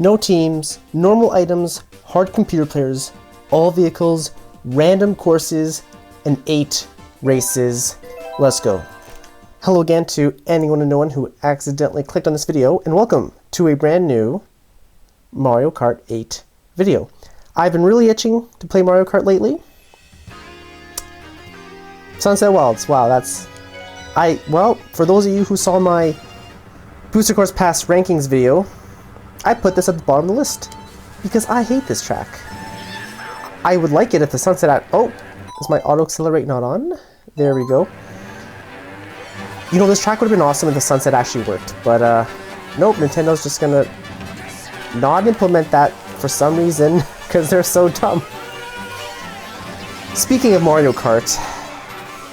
no teams, normal items, hard computer players, all vehicles, random courses, and 8 races. Let's go. Hello again to anyone and no one who accidentally clicked on this video, and welcome to a brand new Mario Kart 8 video. I've been really itching to play Mario Kart lately. Sunset Wilds, wow, well, for those of you who saw my Booster Course Pass rankings video, I put this at the bottom of the list because I hate this track. I would like it if the Sunset oh, is my auto accelerate not on? There we go. You know, this track would have been awesome if the Sunset actually worked, but nope, Nintendo's just gonna not implement that for some reason because they're so dumb. Speaking of Mario Kart,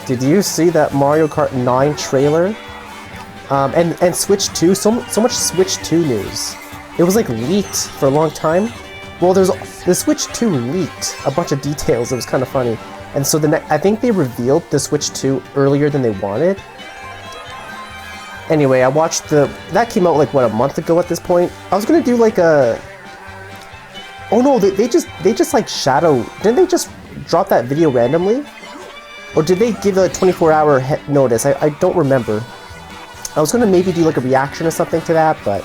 did you see that Mario Kart 9 trailer? And Switch 2, so much Switch 2 news. It was like leaked for a long time. Well, the Switch 2 leaked a bunch of details. It was kind of funny. And so I think they revealed the Switch 2 earlier than they wanted. Anyway, I watched that came out like what, a month ago at this point. I was gonna do like a, oh no, they just like didn't they just drop that video randomly? Or did they give a 24-hour notice? I don't remember. I was gonna maybe do like a reaction or something to that, but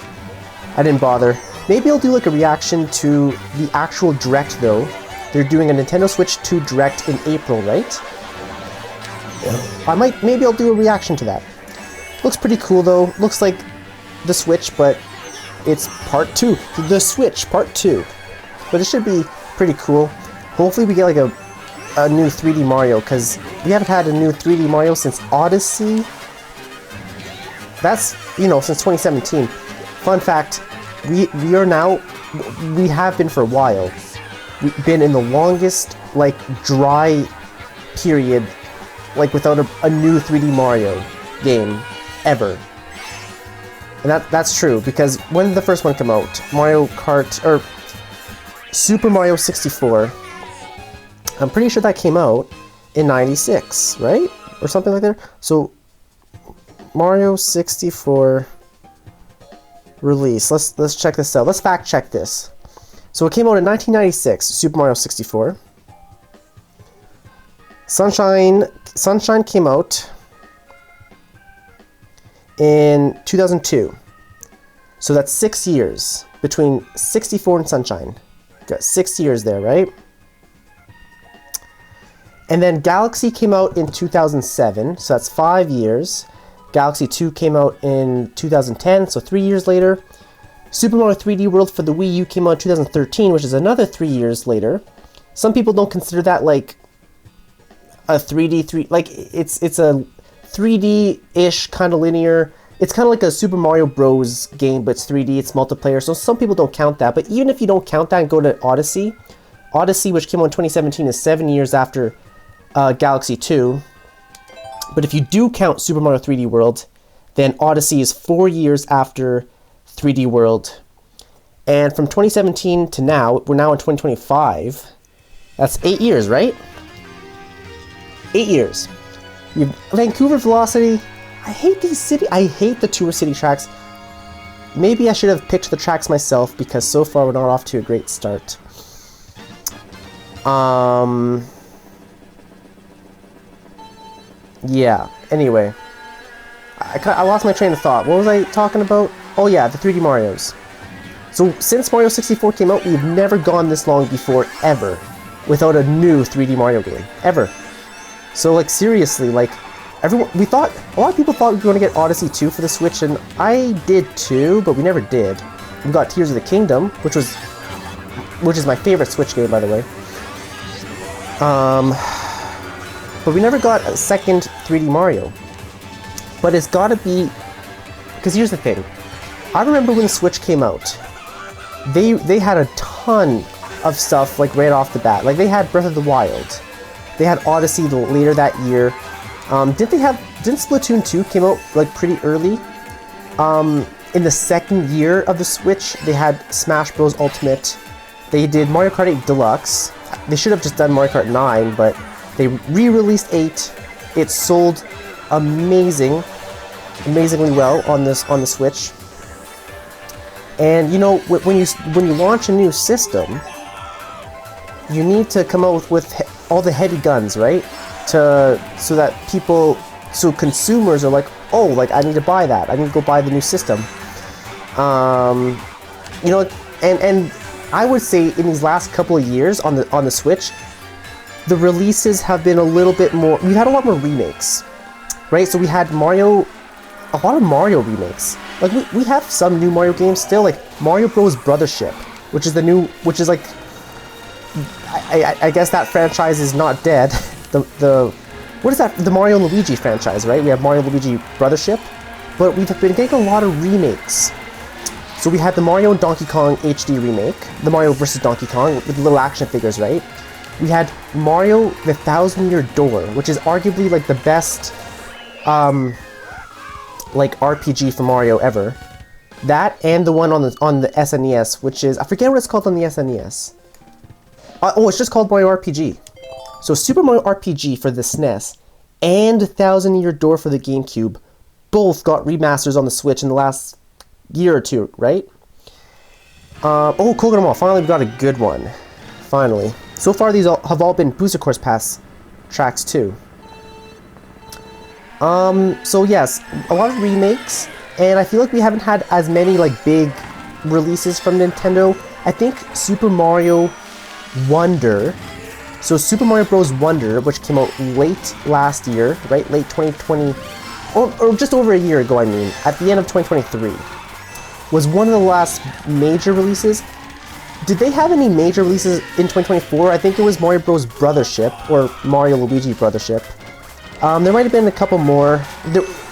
I didn't bother. Maybe I'll do like a reaction to the actual Direct though. They're doing a Nintendo Switch 2 Direct in April, right? Yeah. Maybe I'll do a reaction to that. Looks pretty cool though. Looks like the Switch, but it's part 2. The Switch part 2. But it should be pretty cool. Hopefully we get like a new 3D Mario, because we haven't had a new 3D Mario since Odyssey. That's, you know, since 2017. Fun fact, we have been for a while. We've been in the longest, like, dry period, like, without a new 3D Mario game, ever. And that's true, because when did the first one come out? Mario Kart, or Super Mario 64. I'm pretty sure that came out in 96, right? Or something like that. So, Mario 64 release. Let's check this out. Let's fact check this. So it came out in 1996, Super Mario 64. Sunshine came out in 2002. So that's 6 years between 64 and Sunshine. Got 6 years there, right? And then Galaxy came out in 2007, so that's 5 years. Galaxy 2 came out in 2010, so 3 years later. Super Mario 3D World for the Wii U came out in 2013, which is another 3 years later. Some people don't consider that like a 3D, like it's a 3D-ish kind of linear. It's kind of like a Super Mario Bros. Game, but it's 3D, it's multiplayer, so some people don't count that. But even if you don't count that and go to Odyssey, which came out in 2017, is 7 years after Galaxy 2. But if you do count Super Mario 3D World, then Odyssey is 4 years after 3D World. And from 2017 to now, we're now in 2025. That's 8 years, right? 8 years. Vancouver Velocity. I hate the tour city tracks. Maybe I should have picked the tracks myself, because so far we're not off to a great start. Yeah, anyway. I lost my train of thought. What was I talking about? Oh yeah, the 3D Marios. So, since Mario 64 came out, we've never gone this long before, ever, without a new 3D Mario game. Ever. So, like, seriously, like, a lot of people thought we were going to get Odyssey 2 for the Switch, and I did too, but we never did. We got Tears of the Kingdom, which is my favorite Switch game, by the way. But we never got a second 3D Mario. But it's gotta be, because here's the thing. I remember when the Switch came out, they had a ton of stuff like right off the bat. Like they had Breath of the Wild. They had Odyssey later that year. Didn't Splatoon 2 came out like pretty early? In the second year of the Switch, they had Smash Bros. Ultimate. They did Mario Kart 8 Deluxe. They should have just done Mario Kart 9, but they re-released 8. It sold amazingly well on the Switch. And you know, when you launch a new system, you need to come out with all the heavy guns, right? So that consumers are like, oh, like I need to buy that. I need to go buy the new system. You know, and I would say in these last couple of years on the Switch, the releases have been a little bit more. We had a lot more remakes, right? So we had a lot of Mario remakes. Like we have some new Mario games still, like Mario Bros. Brothership, which is like, I guess that franchise is not dead. What is that? The Mario and Luigi franchise, right? We have Mario and Luigi Brothership, but we've been getting a lot of remakes. So we had the Mario and Donkey Kong HD remake, the Mario vs. Donkey Kong with the little action figures, right? We had Mario the Thousand Year Door, which is arguably like the best like RPG for Mario ever. That and the one on the SNES, which is, I forget what it's called on the SNES. Oh, it's just called Mario RPG. So Super Mario RPG for the SNES and Thousand Year Door for the GameCube both got remasters on the Switch in the last year or two, right? Oh, Coconut Mall, finally we got a good one. Finally. So far these have all been Booster Course Pass tracks too. So yes, a lot of remakes, and I feel like we haven't had as many like big releases from Nintendo. I think Super Mario Wonder, so Super Mario Bros. Wonder, which came out late last year, right, late 2020, or just over a year ago, I mean, at the end of 2023, was one of the last major releases. Did they have any major releases in 2024? I think it was Mario Bros. Brothership, or Mario Luigi Brothership. There might have been a couple more.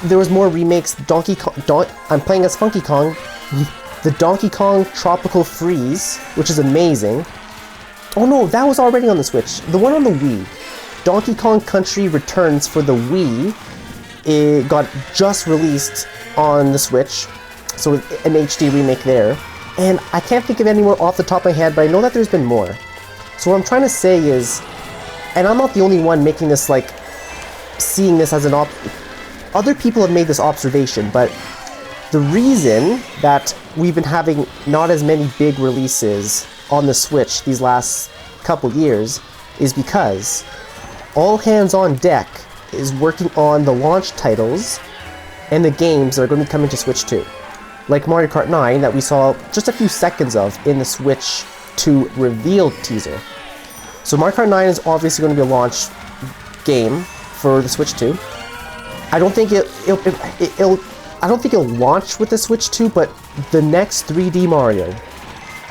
There was more remakes. Donkey Kong, I'm playing as Funky Kong. The Donkey Kong Tropical Freeze, which is amazing. Oh no, that was already on the Switch. The one on the Wii. Donkey Kong Country Returns for the Wii. It got just released on the Switch. So an HD remake there. And I can't think of any more off the top of my head, but I know that there's been more. So what I'm trying to say is, and I'm not the only one making this, like, seeing this as an other people have made this observation, but the reason that we've been having not as many big releases on the Switch these last couple years is because All Hands on Deck is working on the launch titles and the games that are going to be coming to Switch 2. Like Mario Kart 9 that we saw just a few seconds of in the Switch 2 reveal teaser. So Mario Kart 9 is obviously going to be a launch game for the Switch 2. I don't think it'll launch with the Switch 2, but the next 3D Mario,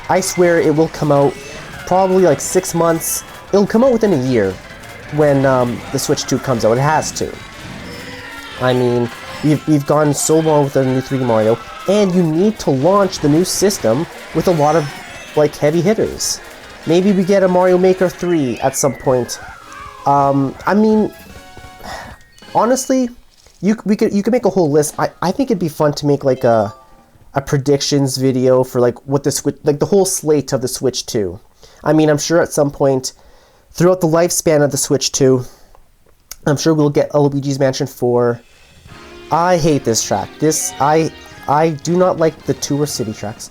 I swear it will come out probably like 6 months. It'll come out within a year when the Switch 2 comes out. It has to. I mean, we've gone so long with the new 3D Mario, and you need to launch the new system with a lot of like heavy hitters. Maybe we get a Mario Maker 3 at some point. I mean, honestly, you could make a whole list. I think it'd be fun to make like a predictions video for like what the Switch, like the whole slate of the Switch 2. I mean, I'm sure at some point throughout the lifespan of the Switch 2, I'm sure we'll get a Luigi's Mansion 4. I hate this track. I do not like the Tour City tracks.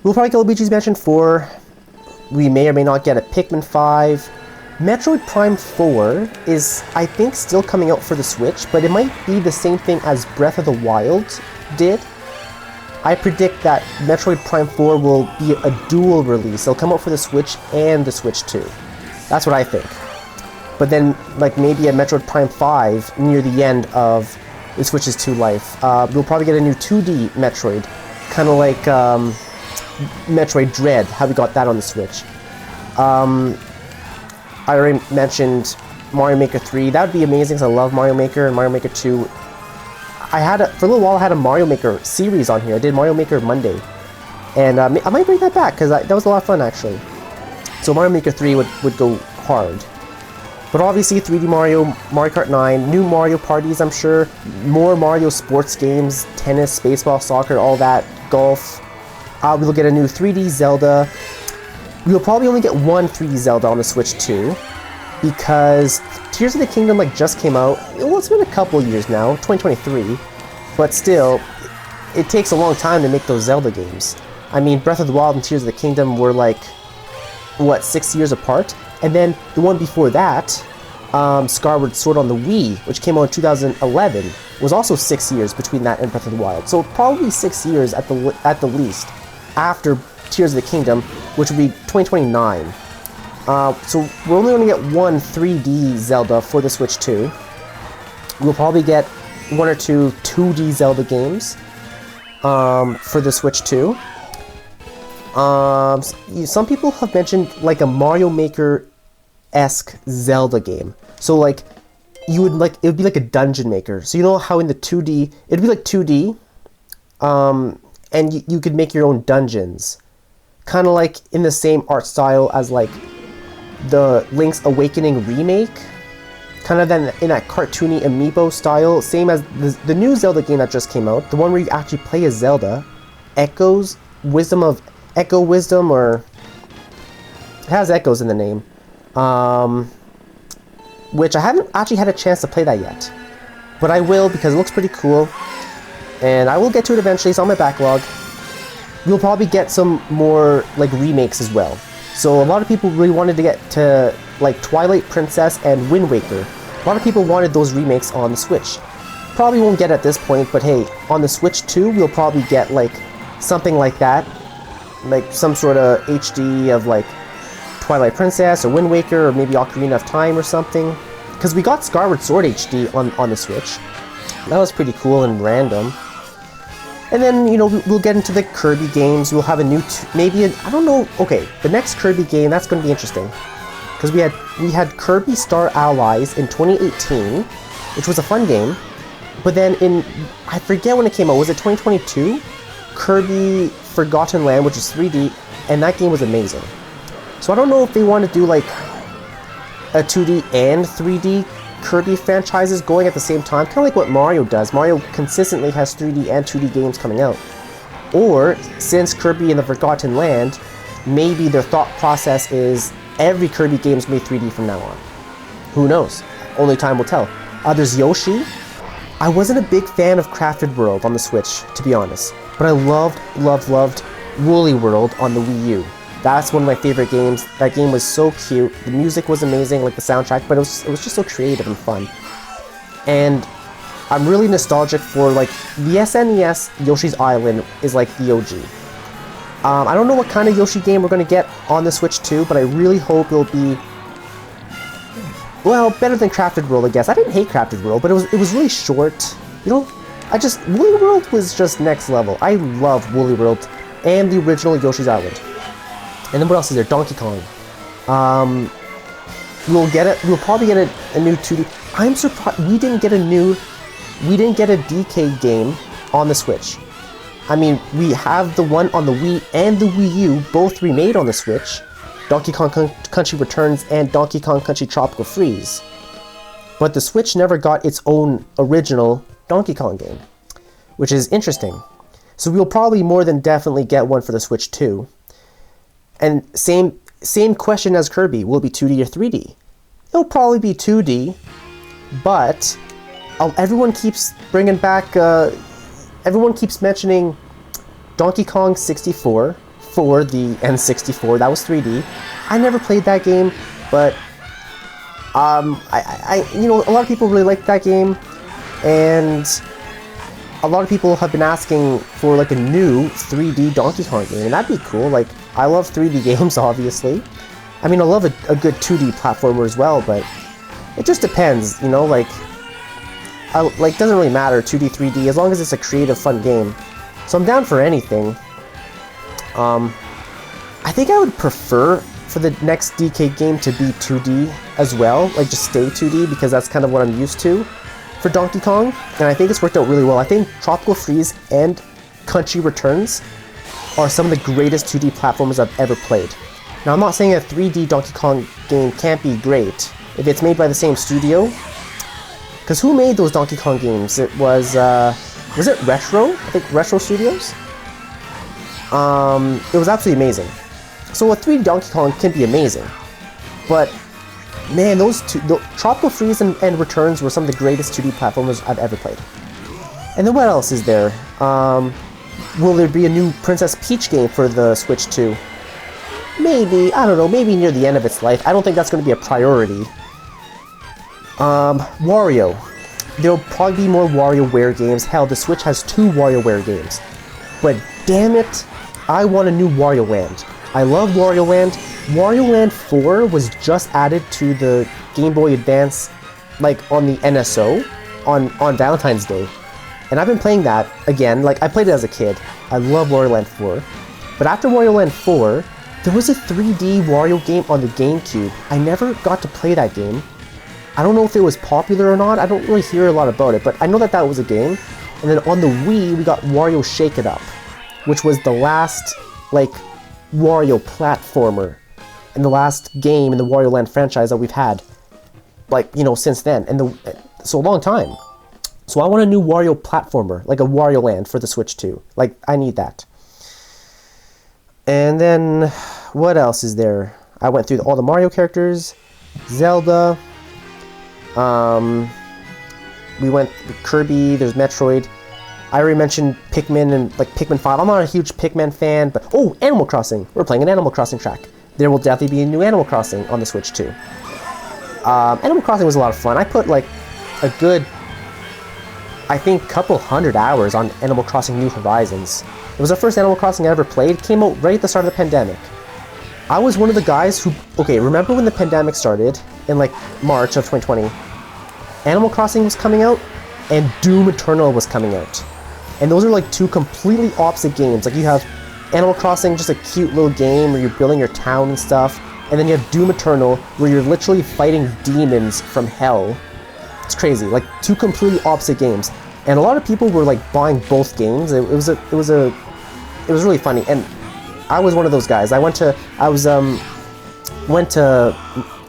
We'll probably get Luigi's Mansion 4. We may or may not get a Pikmin 5. Metroid Prime 4 is, I think, still coming out for the Switch, but it might be the same thing as Breath of the Wild did. I predict that Metroid Prime 4 will be a dual release. It'll come out for the Switch and the Switch 2. That's what I think. But then, like, maybe a Metroid Prime 5 near the end of the Switch's 2 life. We'll probably get a new 2D Metroid, kind of like Metroid Dread, how we got that on the Switch. I already mentioned Mario Maker 3. That would be amazing because I love Mario Maker and Mario Maker 2. For a little while I had a Mario Maker series on here. I did Mario Maker Monday. And I might bring that back because that was a lot of fun actually. So Mario Maker 3 would go hard. But obviously 3D Mario, Mario Kart 9, new Mario parties I'm sure, more Mario sports games, tennis, baseball, soccer, all that, golf. We'll get a new 3D Zelda. We'll probably only get one 3D Zelda on the Switch 2 because Tears of the Kingdom like just came out. Well, it's been a couple years now, 2023, but still, it takes a long time to make those Zelda games. I mean, Breath of the Wild and Tears of the Kingdom were like, what, 6 years apart? And then the one before that, Skyward Sword on the Wii, which came out in 2011, was also 6 years between that and Breath of the Wild. So probably 6 years at the least after Tears of the Kingdom, which would be 2029. So we're only going to get one 3D Zelda for the Switch 2. We'll probably get one or two 2D Zelda games for the Switch 2. Some people have mentioned like a Mario Maker-esque Zelda game. So like it would be like a dungeon maker. So you know how in the 2D it'd be like 2D, and you could make your own dungeons, kind of like in the same art style as like the Link's Awakening remake, kind of then in that cartoony amiibo style, same as the new Zelda game that just came out, the one where you actually play as Zelda, Echo Wisdom, or it has echoes in the name, which I haven't actually had a chance to play that yet, but I will because it looks pretty cool, and I will get to it eventually. It's on my backlog. You'll probably get some more like remakes as well. So a lot of people really wanted to get to like Twilight Princess and Wind Waker. A lot of people wanted those remakes on the Switch. Probably won't get at this point, but hey, on the Switch 2, we'll probably get like something like that, like some sort of HD of like Twilight Princess or Wind Waker or maybe Ocarina of Time or something. Because we got Skyward Sword HD on the Switch. That was pretty cool and random. And then, you know, we'll get into the Kirby games. We'll have a new, I don't know. Okay, the next Kirby game, that's going to be interesting. Because we had Kirby Star Allies in 2018, which was a fun game. But then I forget when it came out, was it 2022? Kirby Forgotten Land, which is 3D, and that game was amazing. So I don't know if they want to do like a 2D and 3D Kirby franchises going at the same time, kind of like what Mario does. Mario consistently has 3D and 2D games coming out. Or, since Kirby and the Forgotten Land, maybe their thought process is every Kirby game is made 3D from now on. Who knows? Only time will tell. There's Yoshi. I wasn't a big fan of Crafted World on the Switch, to be honest, but I loved Woolly World on the Wii U. That's one of my favorite games. That game was so cute. The music was amazing, like the soundtrack, but it was just so creative and fun. And I'm really nostalgic for like the SNES Yoshi's Island is like the OG. I don't know what kind of Yoshi game we're going to get on the Switch 2, but I really hope it'll be, well, better than Crafted World, I guess. I didn't hate Crafted World, but it was really short. You know, Woolly World was just next level. I love Woolly World and the original Yoshi's Island. And then what else is there? Donkey Kong. We'll probably get a new 2D. I'm surprised we didn't get a DK game on the Switch. I mean, we have the one on the Wii and the Wii U, both remade on the Switch. Donkey Kong Country Returns and Donkey Kong Country Tropical Freeze. But the Switch never got its own original Donkey Kong game, which is interesting. So we'll probably more than definitely get one for the Switch 2. And same question as Kirby, will it be 2D or 3D? It'll probably be 2D, but everyone keeps bringing back, everyone keeps mentioning Donkey Kong 64 for the N64. That was 3D. I never played that game, but you know, a lot of people really like that game, and a lot of people have been asking for like a new 3D Donkey Kong game, and that'd be cool. Like, I love 3D games, obviously. I mean, I love a good 2D platformer as well, but it just depends, you know, like, it doesn't really matter, 2D, 3D, as long as it's a creative, fun game. So I'm down for anything. I think I would prefer for the next DK game to be 2D as well, like just stay 2D, because that's kind of what I'm used to for Donkey Kong, and I think it's worked out really well. I think Tropical Freeze and Country Returns are some of the greatest 2D platformers I've ever played. Now, I'm not saying a 3D Donkey Kong game can't be great if it's made by the same studio, because who made those Donkey Kong games? It was it Retro? I think Retro Studios? It was absolutely amazing. So a 3D Donkey Kong can be amazing, but man, Tropical Freeze and Returns were some of the greatest 2D platformers I've ever played. And then what else is there? Will there be a new Princess Peach game for the Switch 2? Maybe, I don't know, maybe near the end of its life. I don't think that's going to be a priority. Wario. There'll probably be more WarioWare games. Hell, the Switch has 2 WarioWare games. But damn it, I want a new Wario Land. I love Wario Land. Wario Land 4 was just added to the Game Boy Advance, like on the NSO, on Valentine's Day. And I've been playing that again, like I played it as a kid. I love Wario Land 4. But after Wario Land 4, there was a 3D Wario game on the GameCube. I never got to play that game. I don't know if it was popular or not. I don't really hear a lot about it, but I know that that was a game. And then on the Wii, we got Wario Shake It Up, which was the last, like, Wario platformer and the last game in the Wario Land franchise that we've had, like, you know, since then. And so a long time. So I want a new Wario platformer, like a Wario Land for the Switch 2. Like, I need that. And then, what else is there? I went through all the Mario characters, Zelda, we went Kirby, there's Metroid. I already mentioned Pikmin and like Pikmin 5. I'm not a huge Pikmin fan, but oh, Animal Crossing. We're playing an Animal Crossing track. There will definitely be a new Animal Crossing on the Switch too. Animal Crossing was a lot of fun. I put like a good, I think, couple hundred hours on Animal Crossing New Horizons. It was the first Animal Crossing I ever played. It came out right at the start of the pandemic. I was one of the guys who, okay, remember when the pandemic started in like March of 2020? Animal Crossing was coming out and Doom Eternal was coming out. And those are like 2 completely opposite games. Like you have Animal Crossing, just a cute little game where you're building your town and stuff. And then you have Doom Eternal where you're literally fighting demons from hell. It's crazy, like 2 completely opposite games. And a lot of people were like buying both games. It was really funny. And I was one of those guys. I went to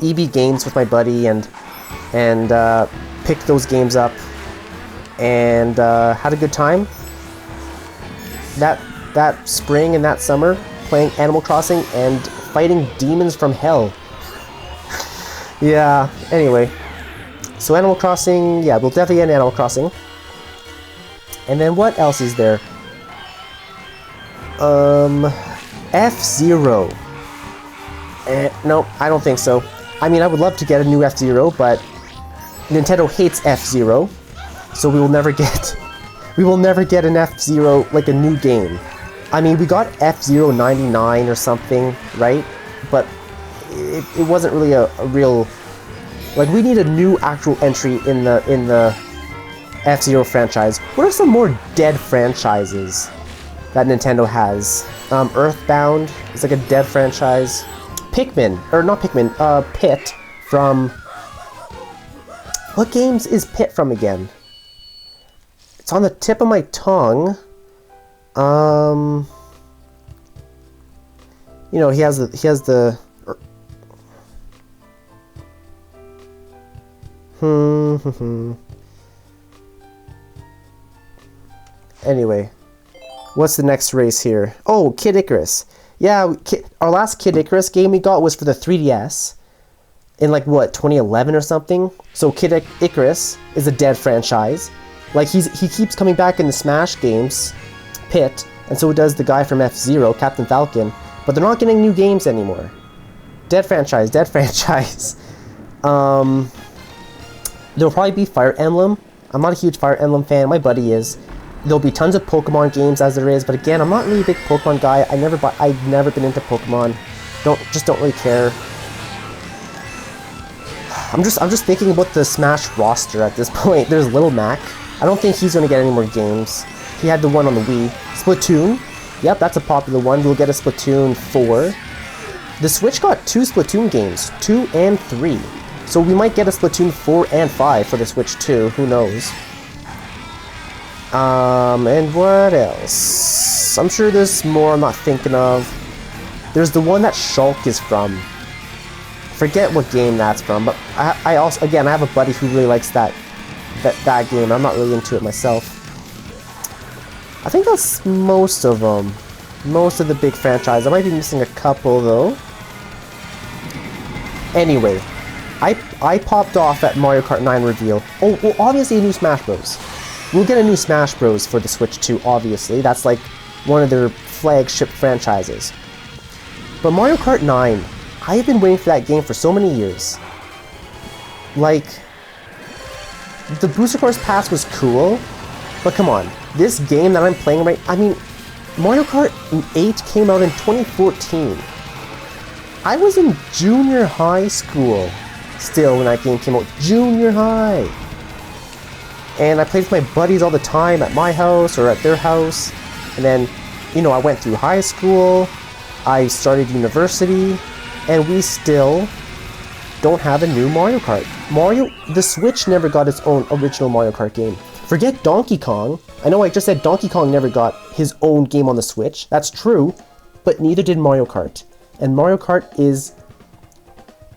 EB Games with my buddy and picked those games up and had a good time that spring and that summer playing Animal Crossing and fighting demons from hell. Yeah, anyway. So Animal Crossing, yeah, we'll definitely get Animal Crossing. And then what else is there? F-Zero. No, I don't think so. I mean, I would love to get a new F-Zero, but Nintendo hates F-Zero, so we will never get an F-Zero, like a new game. I mean, we got F-Zero 99 or something, right? But it wasn't really a real, like, we need a new actual entry in the F-Zero franchise. What are some more dead franchises that Nintendo has? Earthbound is like a dead franchise. Pikmin, or not Pikmin, Pit from... What games is Pit from again? It's on the tip of my tongue. You know, he has the... Anyway, what's the next race here? Oh, Kid Icarus. Yeah, our last Kid Icarus game we got was for the 3DS in like what, 2011 or something. So Kid Icarus is a dead franchise. Like he keeps coming back in the Smash games, Pit, and so does the guy from F-Zero, Captain Falcon. But they're not getting new games anymore. Dead franchise, dead franchise. There'll probably be Fire Emblem. I'm not a huge Fire Emblem fan. My buddy is. There'll be tons of Pokemon games as there is, but again, I'm not really a big Pokemon guy. I've never been into Pokemon. Don't really care. I'm just thinking about the Smash roster at this point. There's Little Mac. I don't think he's gonna get any more games. He had the one on the Wii. Splatoon. Yep, that's a popular one. We'll get a Splatoon 4. The Switch got 2 Splatoon games, 2 and 3. So we might get a Splatoon 4 and 5 for the Switch too. Who knows? And what else? I'm sure there's more I'm not thinking of. There's the one that Shulk is from. Forget what game that's from, but I also, again, I have a buddy who really likes that game. I'm not really into it myself. I think that's most of them. Most of the big franchises. I might be missing a couple though. Anyway, I popped off at Mario Kart 9 reveal. Oh, well, obviously a new Smash Bros. We'll get a new Smash Bros for the Switch too, obviously. That's like one of their flagship franchises. But Mario Kart 9, I have been waiting for that game for so many years. Like, the Booster Course Pass was cool, but come on, this game that I'm playing I mean, Mario Kart 8 came out in 2014. I was in junior high school still when that game came out. Junior high! And I played with my buddies all the time at my house or at their house. And then, you know, I went through high school, I started university, and we still don't have a new Mario Kart. The Switch never got its own original Mario Kart game. Forget Donkey Kong. I know I just said Donkey Kong never got his own game on the Switch. That's true, but neither did Mario Kart. And Mario Kart is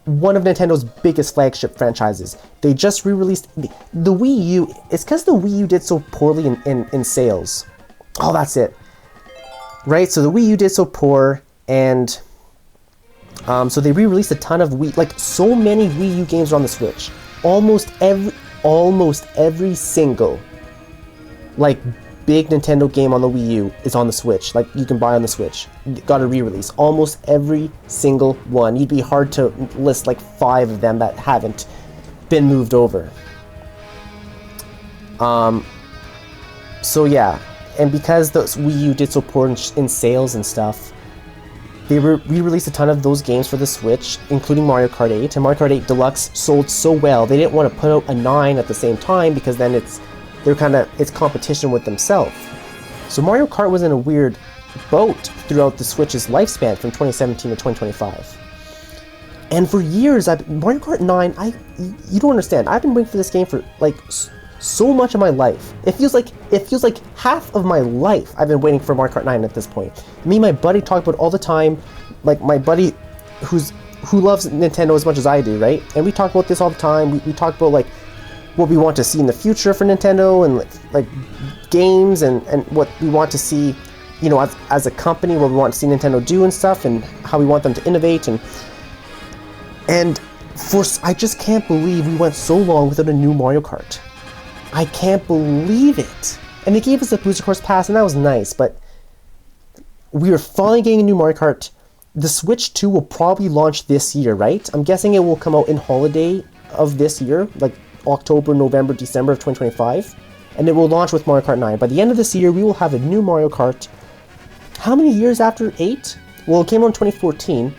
one of Nintendo's biggest flagship franchises. They just re-released the Wii U. It's because the Wii U did so poorly in sales. Oh, that's it. Right, so the Wii U did so poor, and so they re-released a ton of so many Wii U games are on the Switch. Almost every single, like, big Nintendo game on the Wii U is on the Switch. Like, you can buy on the Switch. Got a re-release. Almost every single one. You'd be hard to list, like, 5 of them that haven't been moved over. So yeah, and because the Wii U did so poor in sales and stuff, they re-released a ton of those games for the Switch, including Mario Kart 8, and Mario Kart 8 Deluxe sold so well, they didn't want to put out a 9 at the same time, because then it's competition with themselves. So Mario Kart was in a weird boat throughout the Switch's lifespan from 2017 to 2025. And for years, Mario Kart 9, you don't understand, I've been waiting for this game for, like, so much of my life. It feels like half of my life I've been waiting for Mario Kart 9 at this point. Me and my buddy talk about it all the time, like my buddy who loves Nintendo as much as I do, right? And we talk about this all the time. We talk about, like, what we want to see in the future for Nintendo, and like games, and what we want to see, you know, as a company, what we want to see Nintendo do and stuff, and how we want them to innovate, and I just can't believe we went so long without a new Mario Kart. I can't believe it. And they gave us a Booster Course Pass, and that was nice, but we are finally getting a new Mario Kart. The Switch 2 will probably launch this year, right? I'm guessing it will come out in holiday of this year, like October, November, December of 2025, and it will launch with Mario Kart 9. By the end of this year, we will have a new Mario Kart. How many years after 8? Well, it came out in 2014.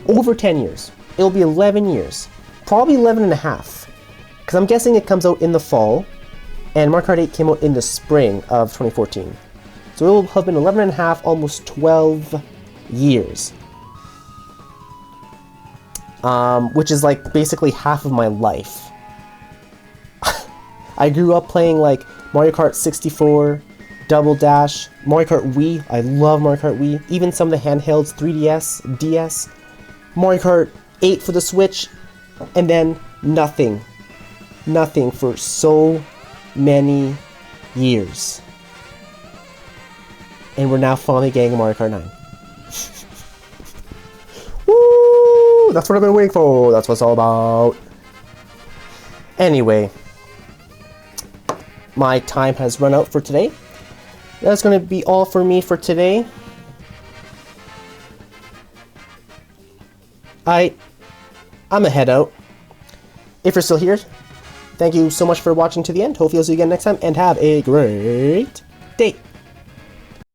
Over 10 years. It'll be 11 years. Probably 11 and a half. Because I'm guessing it comes out in the fall, and Mario Kart 8 came out in the spring of 2014. So it will have been 11 and a half, almost 12 years. Which is, like, basically half of my life. I grew up playing, like, Mario Kart 64, Double Dash, Mario Kart Wii. I love Mario Kart Wii. Even some of the handhelds, 3DS, DS, Mario Kart 8 for the Switch, and then nothing. Nothing for so many years. And we're now finally getting Mario Kart 9. Woo! That's what I've been waiting for. That's what it's all about. Anyway, my time has run out for today. That's going to be all for me for today. I'm a head out. If you're still here, thank you so much for watching to the end. Hopefully I'll see you again next time, and have a great day.